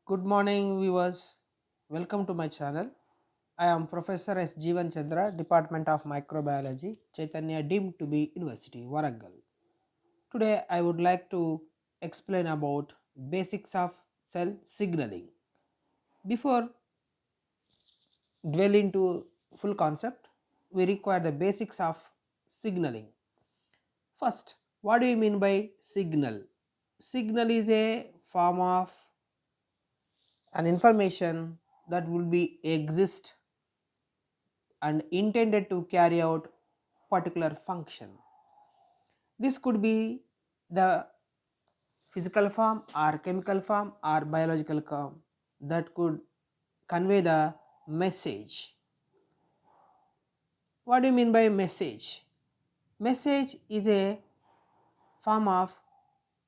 Good morning, viewers. Welcome to my channel. I am Professor S. Jeevan Chandra, Department of Microbiology, Chaitanya deemed to be University, Warangal. Today, I would like to explain about basics of cell signaling. Before dwell into full concept, we require the basics of signaling. First, what do you mean by signal? Signal is a form of an information that will be exist and intended to carry out particular function. This could be the physical form or chemical form or biological form that could convey the message. What do you mean by message? Message is a form of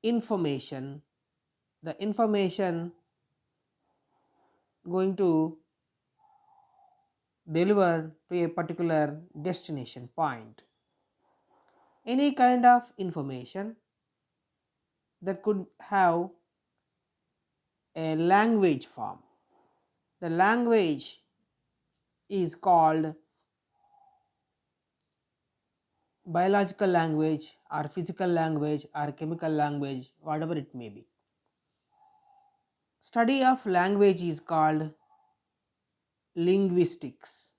information. The information going to deliver to a particular destination point. Any kind of information that could have a language form. The language is called biological language or physical language or chemical language, whatever it may be. Study of language is called linguistics.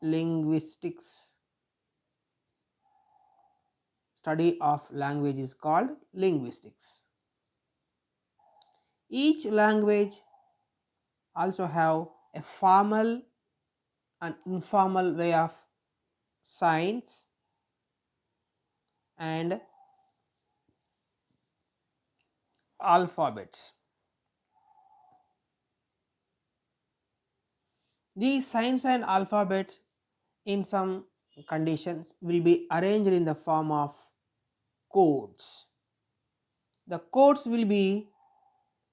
Linguistics. Study of language is called linguistics. Each language also have a formal and informal way of signs and alphabets. These signs and alphabets in some conditions will be arranged in the form of codes. The codes will be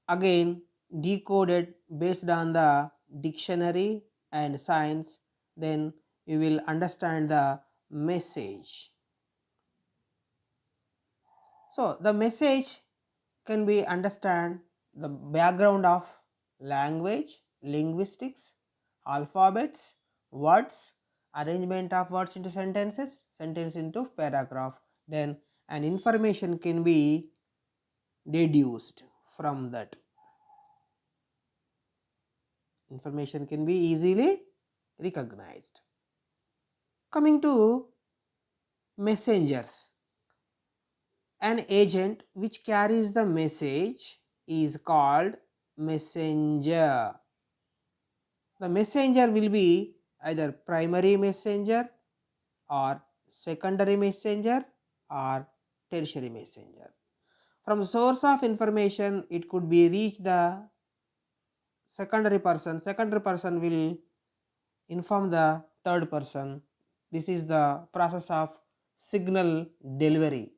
again decoded based on the dictionary and signs, then you will understand the message. So the message can be understand the background of language, linguistics, alphabets, words, arrangement of words into sentences, sentence into paragraph. Then an information can be deduced from that. Information can be easily recognized. Coming to messengers. An agent which carries the message is called messenger. The messenger will be either primary messenger or secondary messenger or tertiary messenger. From source of information, it could be reach the secondary person. Secondary person will inform the third person. This is the process of signal delivery.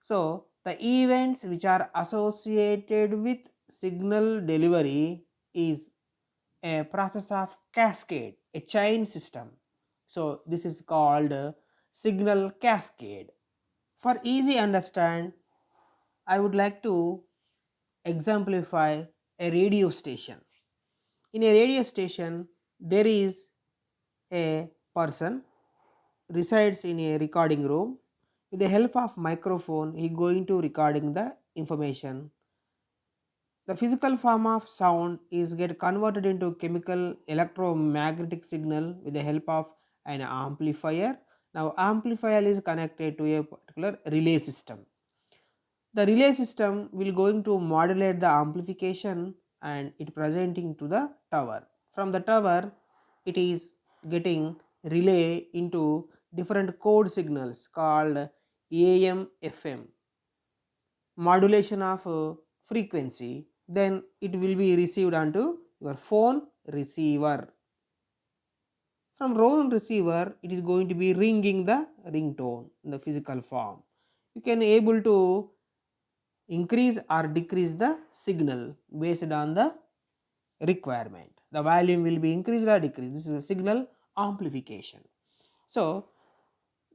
So the events which are associated with signal delivery is a process of cascade, a chain system. So this is called signal cascade. For easy understand, I would like to exemplify a radio station. In a radio station, there is a person resides in a recording room. With the help of microphone, he going to recording the information. The physical form of sound is get converted into chemical electromagnetic signal with the help of an amplifier. Now amplifier is connected to a particular relay system. The relay system will going to modulate the amplification and it presenting to the tower. From the tower, it is getting relay into different code signals called AM, FM. Modulation of frequency, then it will be received onto your phone receiver. From phone receiver, it is going to be ringing the ringtone in the physical form. You can able to increase or decrease the signal based on the requirement. The volume will be increased or decreased. This is a signal amplification. So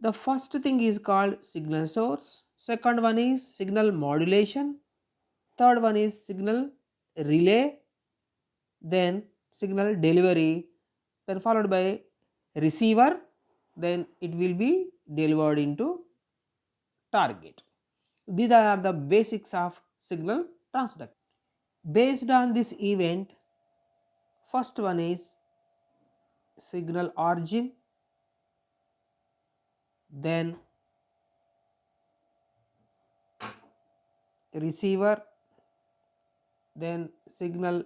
the first thing is called signal source. Second one is signal modulation. third one is signal relay, then signal delivery, then followed by receiver, then it will be delivered into target. These are the basics of signal transduction. Based on this event, first one is signal origin, then receiver, then signal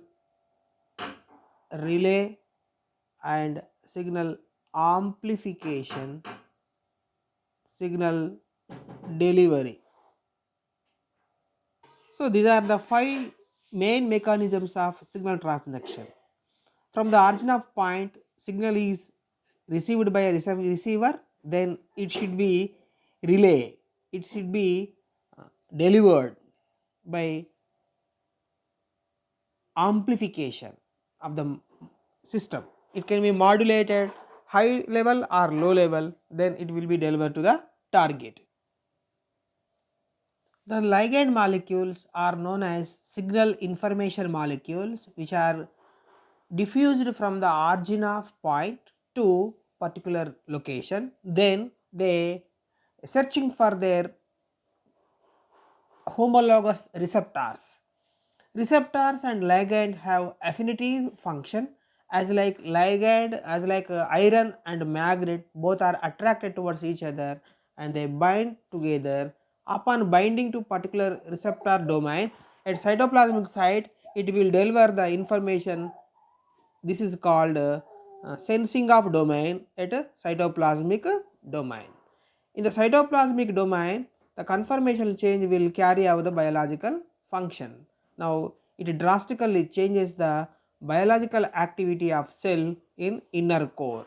relay and signal amplification, signal delivery. So these are the 5 main mechanisms of signal transduction. From the origin of point, signal is received by a receiver, then it should be relay, it should be delivered by amplification of the system. It can be modulated high level or low level, then it will be delivered to the target. The ligand molecules are known as signal information molecules, which are diffused from the origin of point to particular location, then they searching for their homologous receptors. Receptors and ligand have affinity function, as like ligand, as like iron and magnet both are attracted towards each other and they bind together. Upon binding to particular receptor domain at cytoplasmic site, it will deliver the information. This is called sensing of domain at a cytoplasmic domain. In the cytoplasmic domain, the conformational change will carry out the biological function. Now, it drastically changes the biological activity of cell in inner core.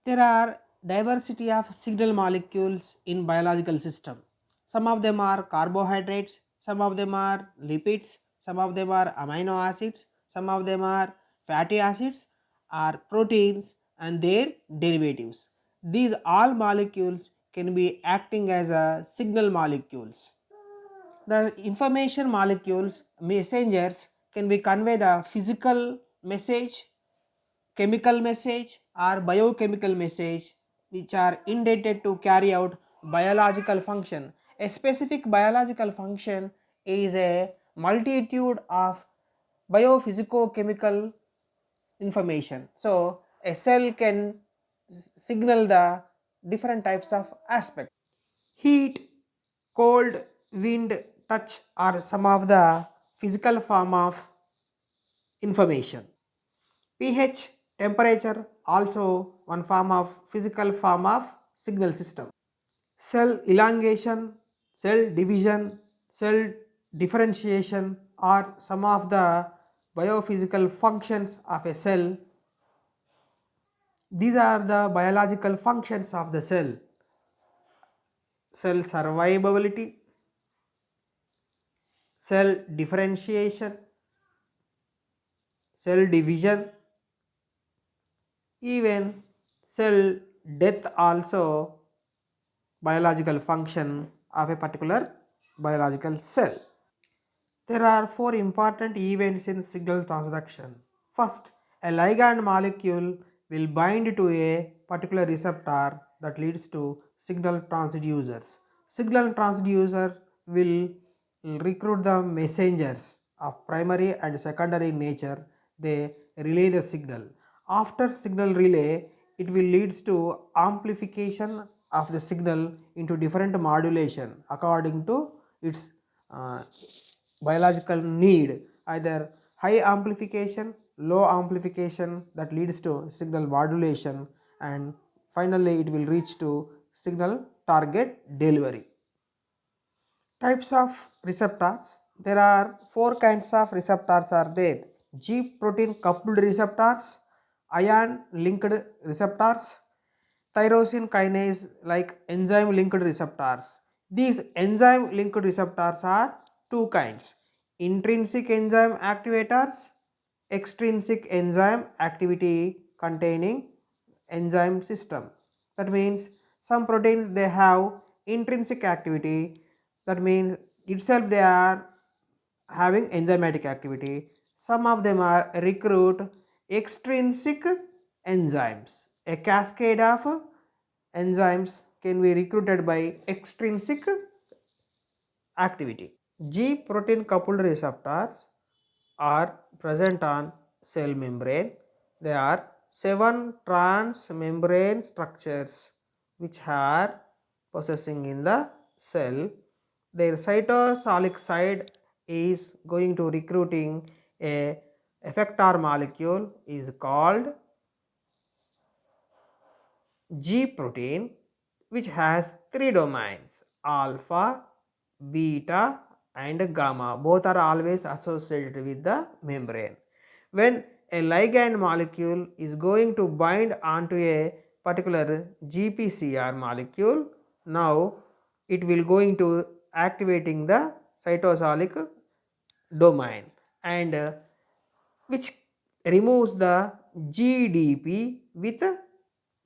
There are diversity of signal molecules in biological system. Some of them are carbohydrates, some of them are lipids, some of them are amino acids, some of them are fatty acids, are proteins and their derivatives. These all molecules can be acting as a signal molecules. The information molecules, messengers, can be convey the physical message, chemical message or biochemical message, which are intended to carry out biological function. A specific biological function is a multitude of biophysico-chemical information. So a cell can signal the different types of aspects. Heat, cold, wind, touch are some of the physical form of information. pH, temperature also one form of physical form of signal system. Cell elongation, cell division, cell differentiation are some of the biophysical functions of a cell. These are the biological functions of the cell. Cell survivability, cell differentiation, cell division, even cell death also biological function of a particular biological cell. There are 4 important events in signal transduction. First, a ligand molecule will bind to a particular receptor that leads to signal transducers. Signal transducer will recruit the messengers of primary and secondary nature. They relay the signal. After signal relay, it will leads to amplification of the signal into different modulation according to its biological need, either high amplification, low amplification, that leads to signal modulation, and finally it will reach to signal target delivery. Types of receptors. There are 4 kinds of receptors are there. G protein coupled receptors, ion linked receptors, tyrosine kinase like enzyme linked receptors. These enzyme linked receptors are 2 kinds: intrinsic enzyme activators, extrinsic enzyme activity containing enzyme system. That means some proteins they have intrinsic activity, that means itself they are having enzymatic activity. Some of them are recruit extrinsic enzymes. A cascade of enzymes can be recruited by extrinsic activity. G protein coupled receptors are present on cell membrane. There are 7 transmembrane structures which are possessing in the cell. Their cytosolic side is going to recruiting a effector molecule is called G protein, which has 3 domains: alpha, beta and gamma. Both are always associated with the membrane. When a ligand molecule is going to bind onto a particular GPCR molecule, now it will going to activating the cytosolic domain, and which removes the GDP with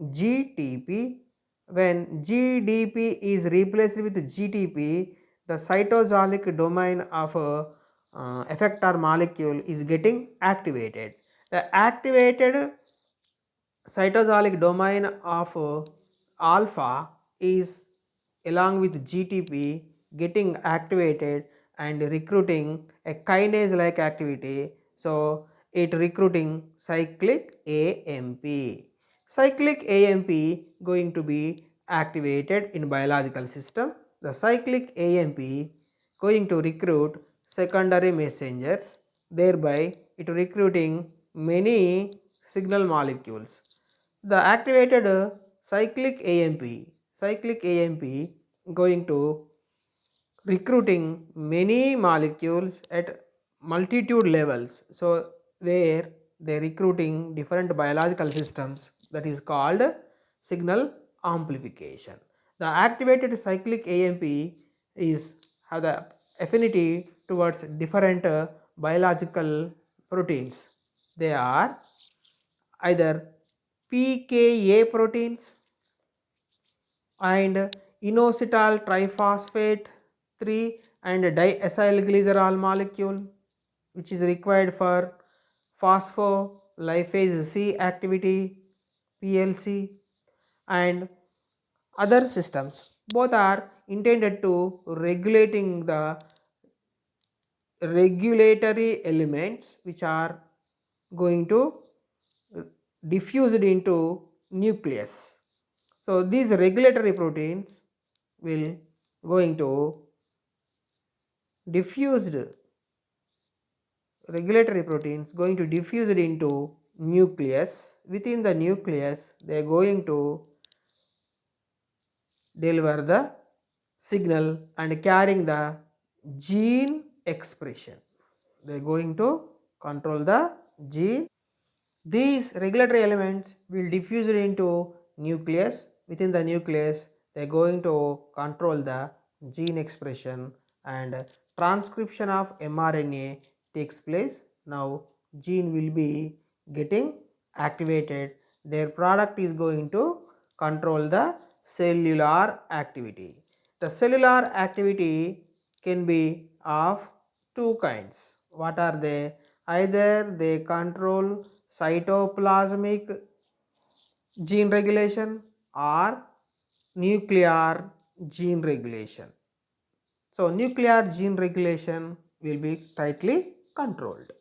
GTP. When GDP is replaced with GTP, the cytosolic domain of effector molecule is getting activated. The activated cytosolic domain of alpha is along with GTP getting activated and recruiting a kinase like activity. So it recruiting cyclic AMP. Cyclic AMP going to be activated in biological system. The cyclic AMP going to recruit secondary messengers, thereby it recruiting many signal molecules. The activated cyclic AMP going to recruiting many molecules at multitude levels. So where they recruiting different biological systems, that is called signal amplification. The activated cyclic AMP is have the affinity towards different biological proteins. They are either pKa proteins and inositol triphosphate 3 and diacylglycerol molecule, which is required for phospholipase C activity PLC, and other systems. Both are intended to regulating the regulatory elements which are going to diffused into nucleus. So these regulatory proteins will going to diffused regulatory proteins going to diffused into nucleus. Within the nucleus they are going to deliver the signal and carrying the gene expression. They are going to control the gene. These regulatory elements will diffuse into nucleus. Within the nucleus they are going to control the gene expression and transcription of mRNA takes place. Now gene will be getting activated. Their product is going to control the cellular activity. The cellular activity can be of two kinds. What are they? Either they control cytoplasmic gene regulation or nuclear gene regulation. So nuclear gene regulation will be tightly controlled.